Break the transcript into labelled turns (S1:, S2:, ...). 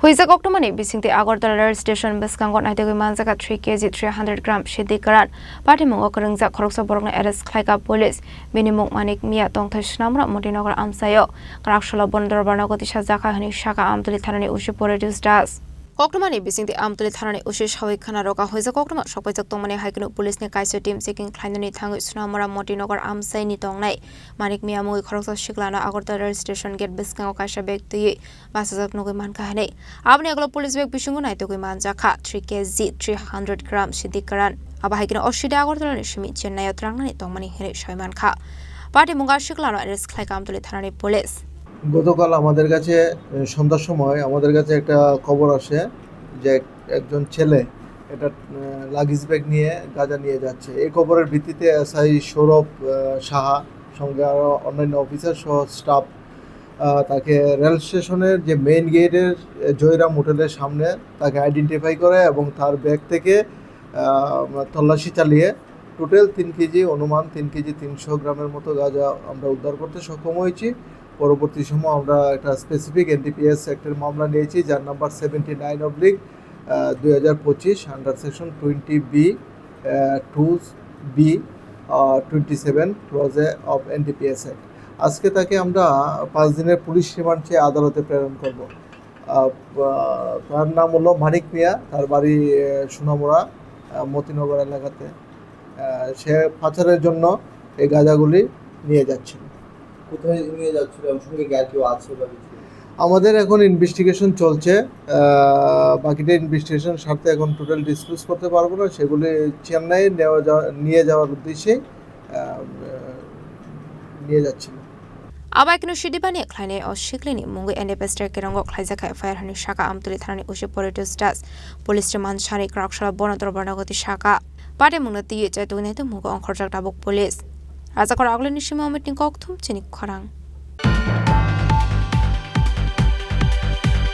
S1: Hoijak Koktwmani Bisingtwi Agartala station Bwskango Naitogwi Manjakha 3Kg 300 grm Siddi Kwran Patimungo Khoroksa Khoroksa Borokno arrest Khlaikha police Bini Mung Manik Tongthai Sunamura Mantinagar Amchaio Kraksalo Bono Darbar Nogo Tisajakha Honwi Sakha Amtali Thanani Paritosh Koktwmani Bisingtwi Amtali Thanani Hoijak roka Hoijak Koktwmani Sokpaijak Tongmani haikunu police ni kaisa team checking Thanani thangui Sunamura Mantinagar Amchaio ni tongnai Manik Mung Khoroksa Shiklana Agartala station gate Bwskango kaisa Bwskango Naitogwi Manjakha Abni aglo police Bwskango Naitogwi Manjakha 3Kg 300 grm Siddi Kwran aba haikino Oshida Agartala ni shimi Chennai Trangani tongmani hene Shoimankha Patimungo Shiklano arrest Khlaikha Amtali Thanani police
S2: গতকাল আমাদের কাছে সন্ধ্যার সময় আমাদের কাছে একটা খবর আসে যে একজন ছেলে এটা লাগেজ ব্যাগ নিয়ে গাঁজা নিয়ে যাচ্ছে। এই খবরের ভিত্তিতে এসআই সৌরভ সাহা সঙ্গে আরও অন্যান্য অফিসার সহ স্টাফ তাকে রেল স্টেশনের যে মেইন গেটের জয়রাম হোটেলের সামনে তাকে আইডেন্টিফাই করে এবং তার ব্যাগ থেকে তল্লাশি চালিয়ে টোটাল 3 কেজি অনুমান 3 কেজি 300 গ্রামের মতো গাঁজা আমরা উদ্ধার করতে সক্ষম হয়েছি। পরবর্তী সময় আমরা একটা স্পেসিফিক এনডিপিএস অ্যাক্টের মামলা নিয়েছি যার number 79/2025 under section 20B 2B 27 clause of NDPS act. আজকে তাকে আমরা 5 দিনের পুলিশ রিমান্ড চেয়ে আদালতে প্রেরণ করব। তার নাম হলো মানিক মিয়া, তার বাড়ি সুনামুরা মতিনগর এলাকাতে। সে পাচারের জন্য এই গাঁজাগুলি নিয়ে যাচ্ছিল।
S3: কোথায় নিয়ে যাচ্ছিল এবং সঙ্গে কেউ আছে বা কিছু?
S2: আমাদের এখন ইনভেস্টিগেশন চলছে, বাকিটা ইনভেস্টিগেশন সাথে এখন টোটাল ডিসক্লোজ করতে পারবো না। সেগুলি চেন্নাই নিয়ে যাওয়ার উদ্দেশ্যে নিয়ে যাচ্ছিল।
S1: Abaikino Shidibani Kleine aus Shiklini Mungu Endepester Kerongo Khlaikha Fire Hani Sakha Amtali Thanani Paritosh das Police Remand Shari Kraksalo Bono Darbar Nogo Sakha Patimungo Tisajakha Mungu Khoroksa Police Razakor Agleni Shima Meeting Koktwmani Chini Khorang